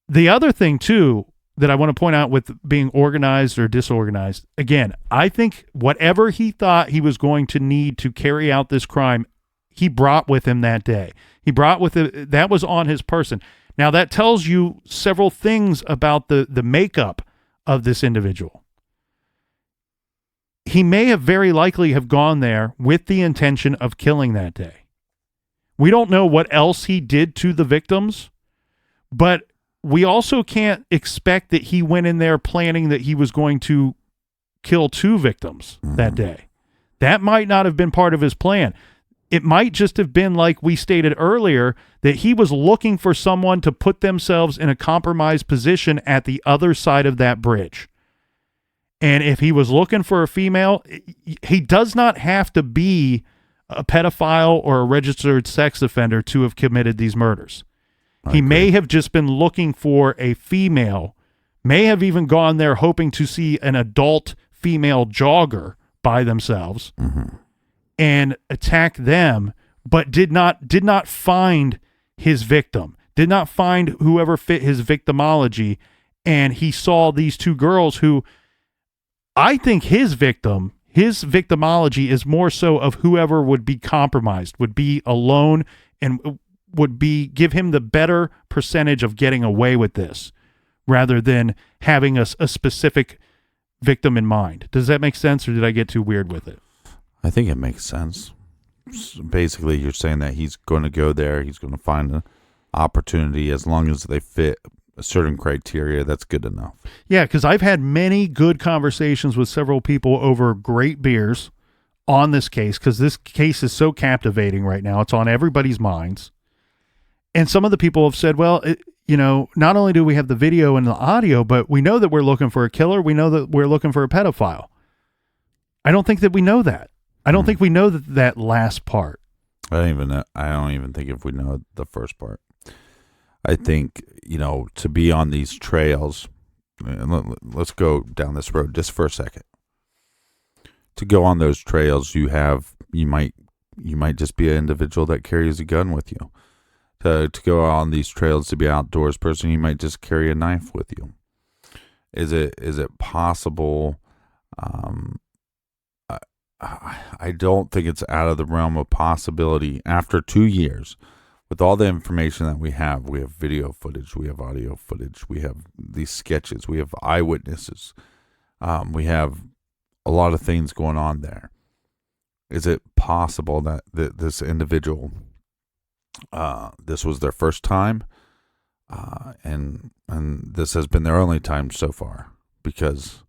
The other thing, too, that I want to point out with being organized or disorganized, again, I think whatever he thought he was going to need to carry out this crime, he brought with him that day. That was on his person. Now, that tells you several things about the makeup of this individual. He may have very likely have gone there with the intention of killing that day. We don't know what else he did to the victims, but we also can't expect that he went in there planning that he was going to kill two victims that day. That might not have been part of his plan. It might just have been, like we stated earlier, that he was looking for someone to put themselves in a compromised position at the other side of that bridge. And if he was looking for a female, he does not have to be a pedophile or a registered sex offender to have committed these murders. He may have just been looking for a female, may have even gone there hoping to see an adult female jogger by themselves and attack them, but did not find his victim, did not find whoever fit his victimology. And he saw these two girls who, I think his victimology is more so of whoever would be compromised, would be alone, and would give him the better percentage of getting away with this, rather than having a specific victim in mind. Does that make sense, or did I get too weird with it? I think it makes sense. Basically, you're saying that he's going to go there. He's going to find an opportunity. As long as they fit a certain criteria, that's good enough. Yeah, because I've had many good conversations with several people over great beers on this case, because this case is so captivating right now. It's on everybody's minds. And some of the people have said, well, not only do we have the video and the audio, but we know that we're looking for a killer. We know that we're looking for a pedophile. I don't think that we know that. I don't think we know that last part. I don't even think if we know the first part. I think, to be on these trails, let's go down this road just for a second. To go on those trails, you might just be an individual that carries a gun with you. To go on these trails, to be an outdoors person, you might just carry a knife with you. Is it possible? I don't think it's out of the realm of possibility. After 2 years, with all the information that we have video footage, we have audio footage, we have these sketches, we have eyewitnesses, we have a lot of things going on there. Is it possible that this individual, this was their first time, and this has been their only time so far, because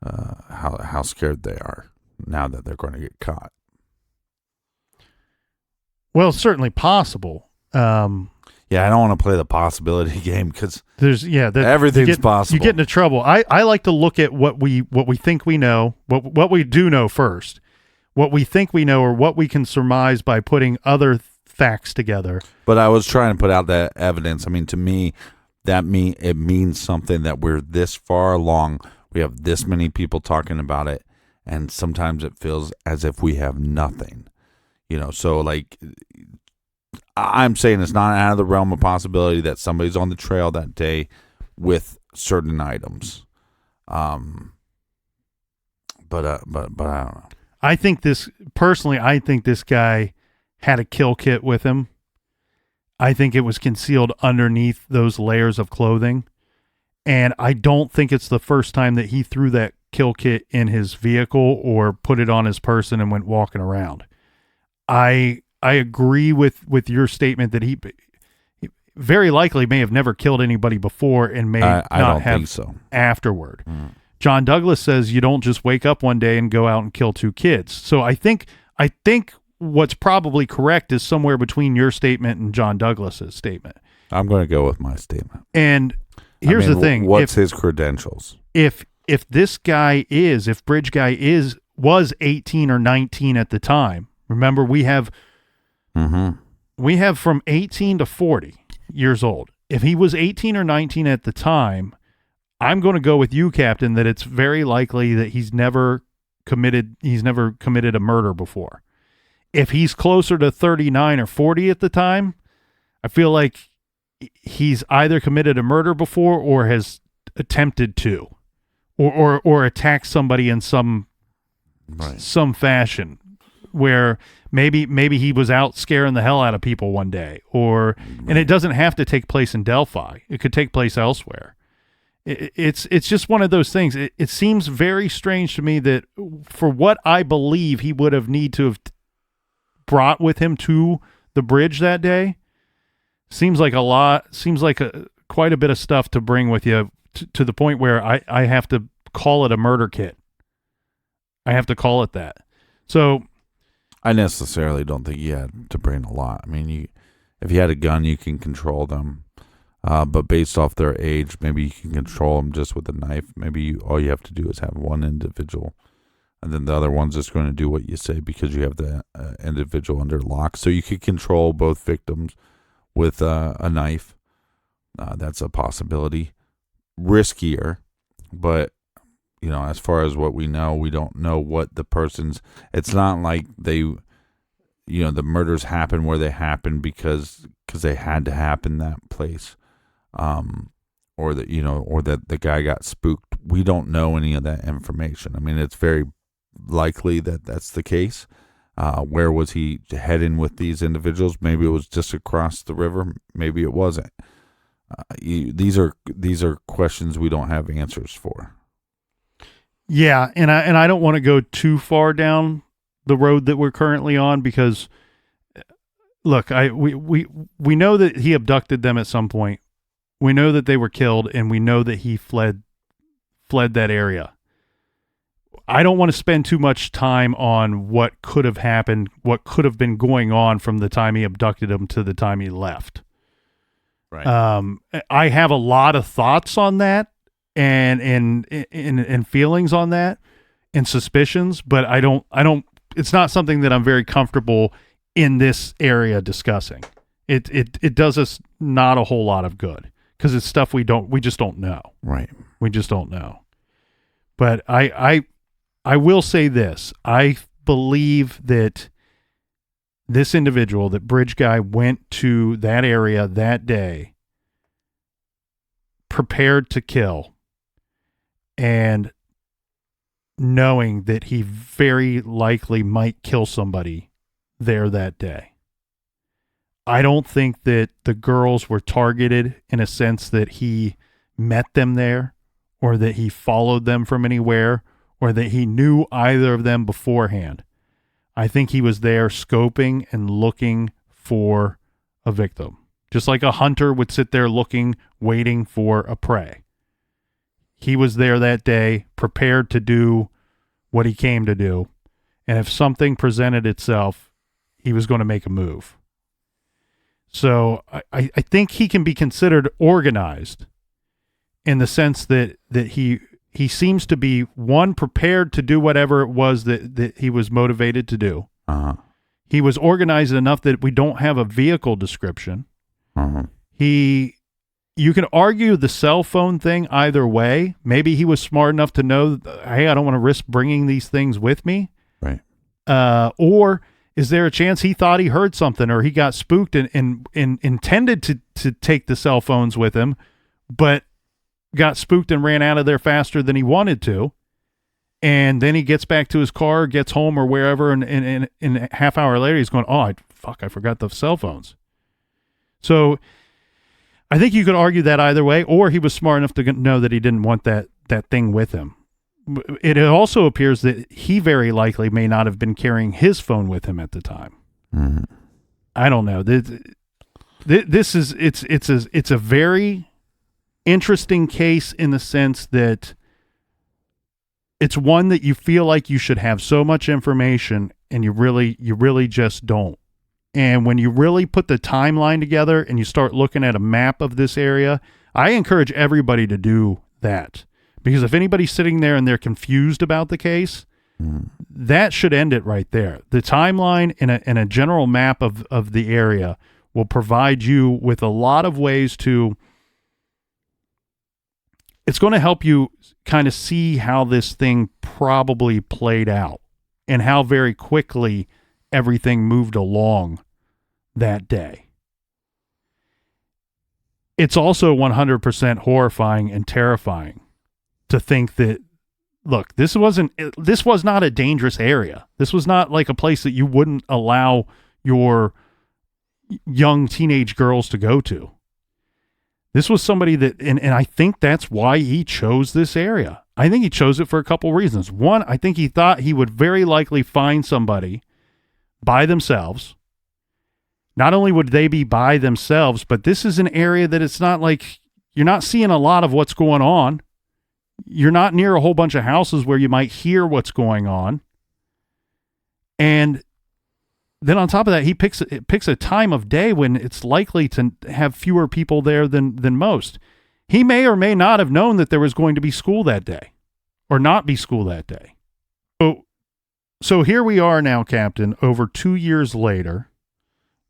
how scared they are now that they're going to get caught? Well, it's certainly possible. Yeah, I don't want to play the possibility game, because everything's possible. You get into trouble. I like to look at what we think we know, what we do know first, what we think we know, or what we can surmise by putting other facts together. But I was trying to put out that evidence. I mean, to me, it means something that we're this far along. We have this many people talking about it, and sometimes it feels as if we have nothing. So like, I'm saying it's not out of the realm of possibility that somebody's on the trail that day with certain items. But I don't know. I think this guy had a kill kit with him. I think it was concealed underneath those layers of clothing. And I don't think it's the first time that he threw that kill kit in his vehicle or put it on his person and went walking around. I agree with your statement that he very likely may have never killed anybody before and may not don't have think so. Afterward. John Douglas says you don't just wake up one day and go out and kill two kids. So I think what's probably correct is somewhere between your statement and John Douglas's statement. I'm going to go with my statement. And here's the thing. What's his credentials? If this guy if Bridge Guy was 18 or 19 at the time, remember we have from 18 to 40 years old. If he was 18 or 19 at the time, I'm going to go with you, Captain, that it's very likely that he's never committed a murder before. If he's closer to 39 or 40 at the time, I feel like he's either committed a murder before or has attempted to, or attacked somebody in some fashion, where maybe he was out scaring the hell out of people one day, and it doesn't have to take place in Delphi. It could take place elsewhere. It's just one of those things. It seems very strange to me that for what I believe he would have need to have brought with him to the bridge that day, seems like quite a bit of stuff to bring with you to the point where I have to call it a murder kit. I have to call it that. So I necessarily don't think you had to bring a lot. I mean, if you had a gun, you can control them. But based off their age, maybe you can control them just with a knife. Maybe all you have to do is have one individual, and then the other one's just going to do what you say because you have the individual under lock. So you could control both victims with a knife. That's a possibility. Riskier, but as far as what we know, we don't know what the person's. It's not like the murders happen where they happen because they had to happen that place. Or that the guy got spooked. We don't know any of that information. I mean, it's very likely that that's the case. Where was he heading with these individuals? Maybe it was just across the river. Maybe it wasn't. These are questions we don't have answers for. Yeah, and I don't want to go too far down the road that we're currently on because look, we know that he abducted them at some point. We know that they were killed, and we know that he fled that area. I don't want to spend too much time on what could have happened, what could have been going on from the time he abducted him to the time he left. Right. I have a lot of thoughts on that and feelings on that and suspicions, but I don't it's not something that I'm very comfortable in this area discussing. It does us not a whole lot of good because it's stuff we just don't know. Right. We just don't know. But I will say this. I believe that this individual, that bridge guy, went to that area that day prepared to kill and knowing that he very likely might kill somebody there that day. I don't think that the girls were targeted in a sense that he met them there or that he followed them from anywhere or that he knew either of them beforehand. I think he was there scoping and looking for a victim, just like a hunter would sit there looking, waiting for a prey. He was there that day, prepared to do what he came to do, and if something presented itself, he was going to make a move. So I think he can be considered organized in the sense that he seems to be, one, prepared to do whatever it was that he was motivated to do. Uh-huh. He was organized enough that we don't have a vehicle description. Uh-huh. You can argue the cell phone thing either way. Maybe he was smart enough to know, hey, I don't want to risk bringing these things with me. Right. Or is there a chance he thought he heard something or he got spooked and intended to take the cell phones with him, but got spooked and ran out of there faster than he wanted to. And then he gets back to his car, gets home or wherever, and a half hour later, he's going, I forgot the cell phones. So I think you could argue that either way, or he was smart enough to know that he didn't want that thing with him. It also appears that he very likely may not have been carrying his phone with him at the time. Mm-hmm. I don't know. This is it's a very interesting case in the sense that it's one that you feel like you should have so much information and you really just don't. And when you really put the timeline together and you start looking at a map of this area, I encourage everybody to do that. Because if anybody's sitting there and they're confused about the case, that should end it right there. The timeline and a general map of the area will provide you with a lot of ways to... It's going to help you kind of see how this thing probably played out and how very quickly everything moved along that day. It's also 100% horrifying and terrifying to think that, look, this was not a dangerous area. This was not like a place that you wouldn't allow your young teenage girls to go to. This was somebody that, and I think that's why he chose this area. I think he chose it for a couple reasons. One, I think he thought he would very likely find somebody by themselves. Not only would they be by themselves, but this is an area that it's not like you're not seeing a lot of what's going on. You're not near a whole bunch of houses where you might hear what's going on. And then on top of that, he picks a time of day when it's likely to have fewer people there than most. He may or may not have known that there was going to be school that day or not be school that day. So here we are now, Captain, over 2 years later.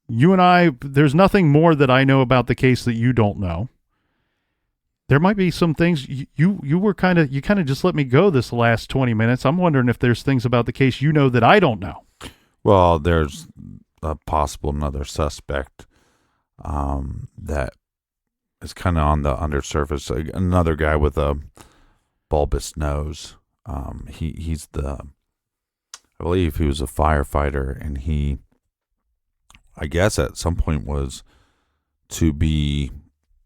You and I, there's nothing more that I know about the case that you don't know. There might be some things you kind of just let me go this last 20 minutes. I'm wondering if there's things about the case you know that I don't know. Well, there's a possible another suspect that is kind of on the undersurface. Another guy with a bulbous nose. He's I believe he was a firefighter, and he, I guess, at some point was to be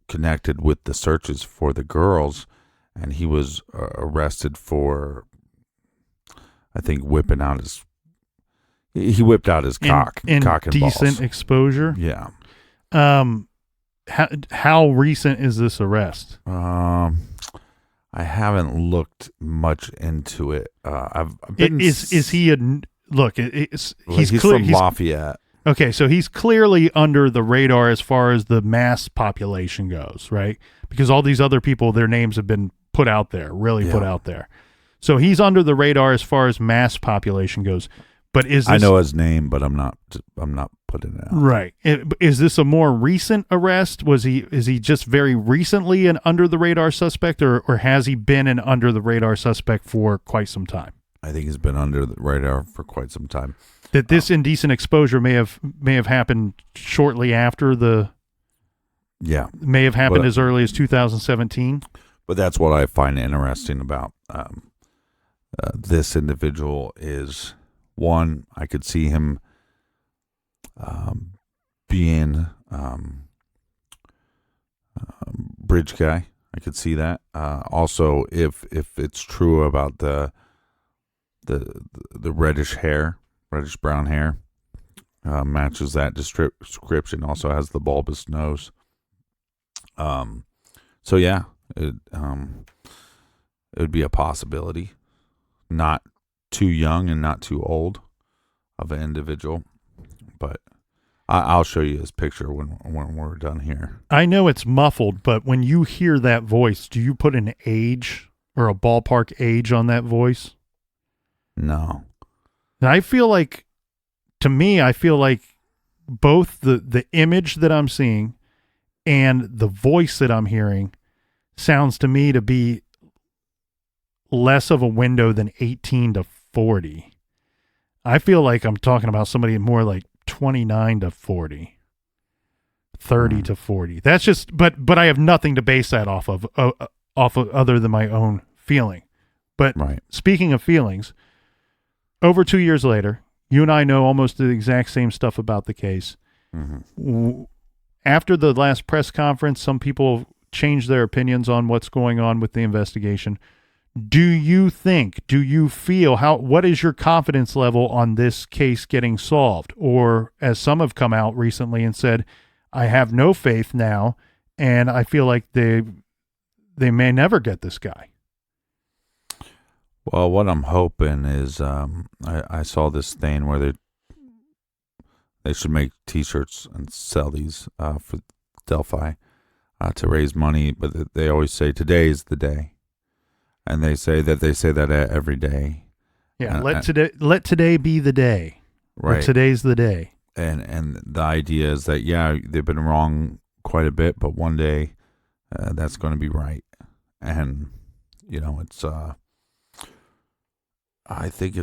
connected with the searches for the girls, and he was arrested for I think whipping out his he whipped out his cock and decent balls. Exposure. Yeah. How recent is this arrest? I haven't looked much into it. I've been. Is he a look? He's from Lafayette. Okay, so he's clearly under the radar as far as the mass population goes, right? Because all these other people, their names have been put out there, put out there. So he's under the radar as far as mass population goes. But I know his name, but I'm not putting it out. Right. Is this a more recent arrest? Is he just very recently an under the radar suspect, or has he been an under the radar suspect for quite some time? I think he's been under the radar for quite some time. That this indecent exposure may have happened shortly after may have happened as early as 2017. But that's what I find interesting about this individual is, one, I could see him being bridge guy. I could see that. Also, if it's true about the reddish brown hair, matches that description. Also has the bulbous nose. So yeah, it would be a possibility. Not too young and not too old of an individual, but I'll show you his picture when we're done here. I know it's muffled, but when you hear that voice, do you put an age or a ballpark age on that voice? No. And I feel like both the image that I'm seeing and the voice that I'm hearing sounds to me to be less of a window than 18 to 40. I feel like I'm talking about somebody more like 29 to 40, 30 to 40. That's just, but I have nothing to base that off of other than my own feeling. But right. Speaking of feelings, over 2 years later, you and I know almost the exact same stuff about the case. Mm-hmm. After the last press conference, some people changed their opinions on what's going on with the investigation. Do you feel, what is your confidence level on this case getting solved? Or as some have come out recently and said, I have no faith now, and I feel like they may never get this guy. Well, what I'm hoping is, I saw this thing where they should make T-shirts and sell these for Delphi to raise money, but they always say today is the day, and they say that every day. Yeah, let today be the day. Right, today's the day. And the idea is that they've been wrong quite a bit, but one day that's going to be right, and it's. I think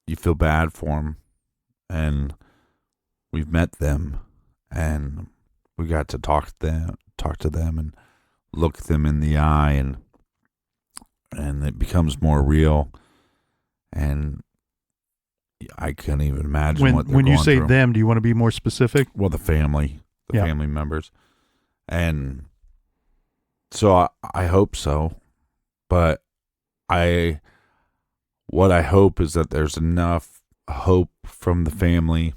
you feel bad for them, and we've met them, and we got to talk to them and look them in the eye, and it becomes more real, and I can't even imagine what they're when you going say through. Them, do you want to be more specific? Well, the family members, and so I hope so, but what I hope is that there's enough hope from the family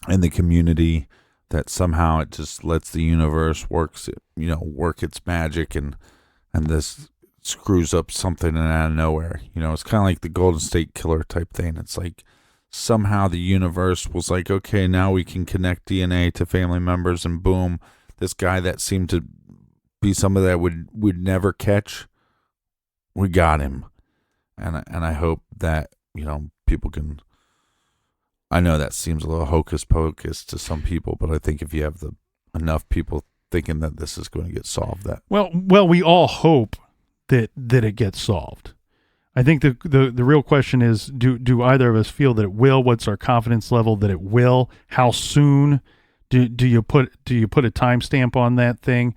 and the community that somehow it just lets the universe work its magic, and this screws up something out of nowhere. It's kind of like the Golden State Killer type thing. It's like somehow the universe was like, okay, now we can connect DNA to family members, and boom, this guy that seemed to be somebody that we'd never catch, we got him. And I hope that, people can, I know that seems a little hocus pocus to some people, but I think if you have enough people thinking that this is going to get solved, that. Well, we all hope that it gets solved. I think the real question is, do either of us feel that it will? What's our confidence level that it will? How soon do you put a timestamp on that thing?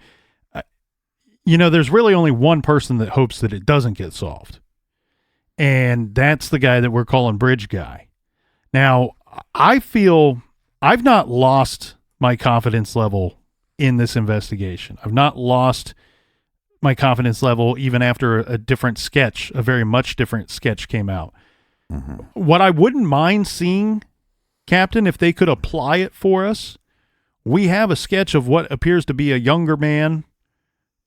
There's really only one person that hopes that it doesn't get solved. And that's the guy that we're calling Bridge Guy. Now, I feel I've not lost my confidence level in this investigation. I've not lost my confidence level even after a different sketch, a very much different sketch came out. What I wouldn't mind seeing, Captain, if they could apply it for us, we have a sketch of what appears to be a younger man,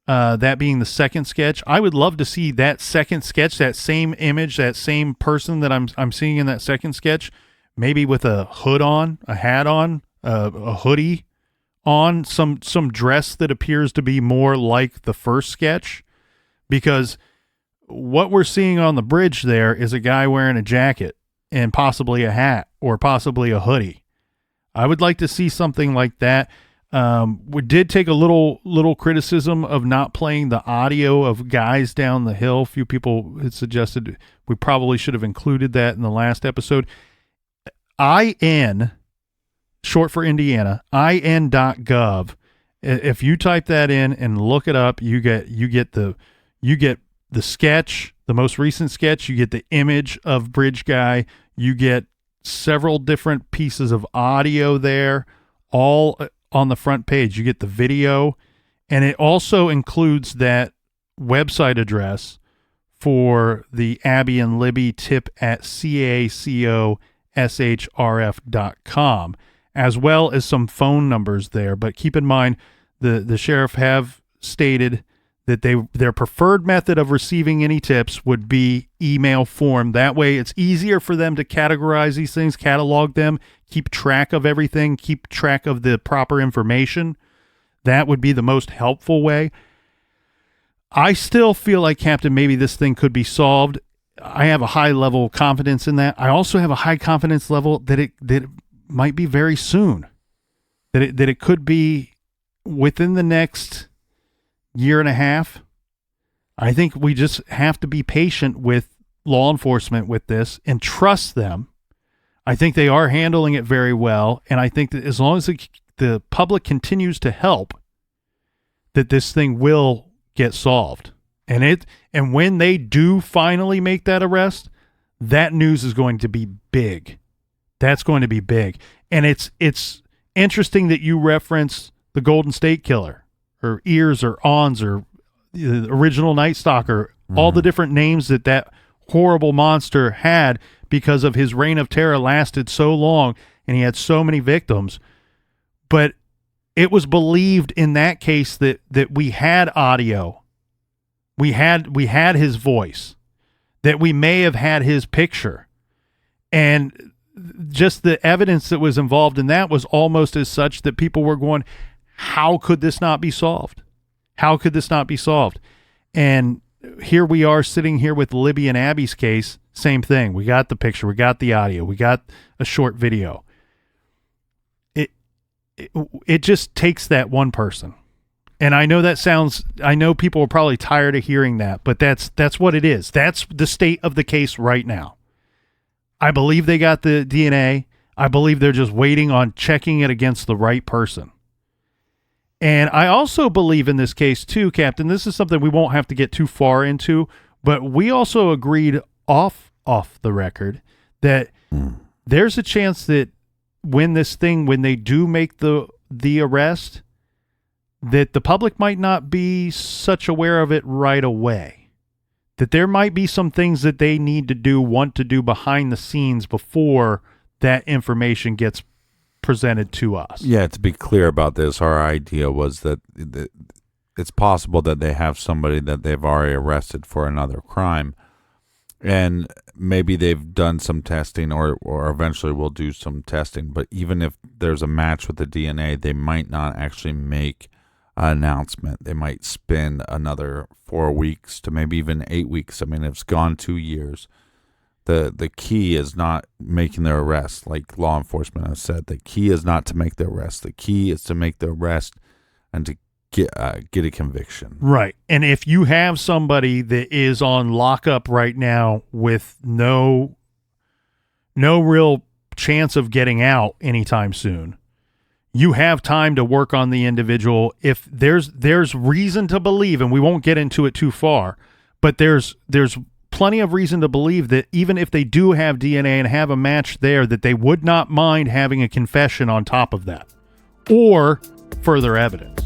that being the second sketch. I would love to see that second sketch, that same image, that same person that I'm seeing in that second sketch, maybe with a hood on, a hat on, a hoodie on, some dress that appears to be more like the first sketch, because what we're seeing on the bridge there is a guy wearing a jacket and possibly a hat or possibly a hoodie. I would like to see something like that. We did take a little criticism of not playing the audio of guys down the hill. A few people had suggested we probably should have included that in the last episode. IN, short for Indiana, in.gov. If you type that in and look it up, you get the sketch, the most recent sketch, you get the image of Bridge Guy, you get several different pieces of audio there, all on the front page. You get the video, and it also includes that website address for the Abby and Libby tip at cacoshrf.com, as well as some phone numbers there. But keep in mind, the sheriff have stated that their preferred method of receiving any tips would be email form. That way it's easier for them to categorize these things, catalog them, keep track of everything, keep track of the proper information. That would be the most helpful way. I still feel like, Captain, maybe this thing could be solved. I have a high level of confidence in that. I also have a high confidence level that it might be very soon, that it could be within the next year and a half. I think we just have to be patient with law enforcement with this and trust them. I think they are handling it very well, and I think that as long as the public continues to help, that this thing will get solved. And when they do finally make that arrest, that news is going to be big. That's going to be big. And it's interesting that you reference the Golden State Killer, or Ears, or Ons, or the original Night Stalker, all the different names that horrible monster had, because of his reign of terror lasted so long and he had so many victims. But it was believed in that case that we had audio, we had his voice, that we may have had his picture, and just the evidence that was involved in that was almost as such that people were going, how could this not be solved? How could this not be solved? And here we are sitting here with Libby and Abby's case. Same thing. We got the picture. We got the audio. We got a short video. It just takes that one person. And I know I know people are probably tired of hearing that, but that's what it is. That's the state of the case right now. I believe they got the DNA. I believe they're just waiting on checking it against the right person. And I also believe in this case too, Captain, this is something we won't have to get too far into, but we also agreed off the record that there's a chance that when they do make the arrest, that the public might not be such aware of it right away. That there might be some things that they want to do behind the scenes before that information gets presented to us. Yeah, to be clear about this, our idea was that it's possible that they have somebody that they've already arrested for another crime, and maybe they've done some testing or eventually will do some testing, but even if there's a match with the DNA, they might not actually make an announcement. They might spend another 4 weeks to maybe even 8 weeks. I mean, it's gone 2 years. The key is not making their arrest, like law enforcement has said. The key is not to make the arrest. The key is to make the arrest and to get a conviction. Right. And if you have somebody that is on lockup right now with no real chance of getting out anytime soon, you have time to work on the individual. If there's reason to believe, and we won't get into it too far, but there's plenty of reason to believe that even if they do have DNA and have a match there, that they would not mind having a confession on top of that or further evidence.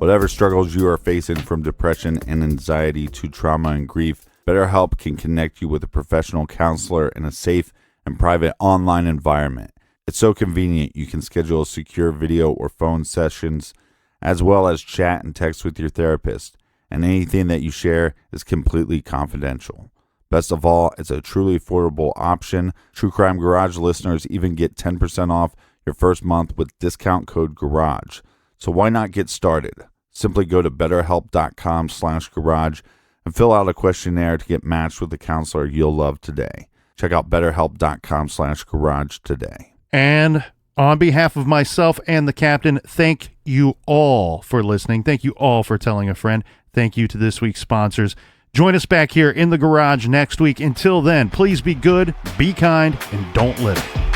Whatever struggles you are facing, from depression and anxiety to trauma and grief, BetterHelp can connect you with a professional counselor in a safe and private online environment. It's so convenient. You can schedule secure video or phone sessions, as well as chat and text with your therapist, and anything that you share is completely confidential. Best of all, it's a truly affordable option. True Crime Garage listeners even get 10% off your first month with discount code GARAGE. So why not get started? Simply go to betterhelp.com/garage and fill out a questionnaire to get matched with a counselor you'll love today. Check out betterhelp.com/garage today. And on behalf of myself and the captain, thank you all for listening. Thank you all for telling a friend. Thank you to this week's sponsors. Join us back here in the garage next week. Until then, please be good, be kind, and don't litter.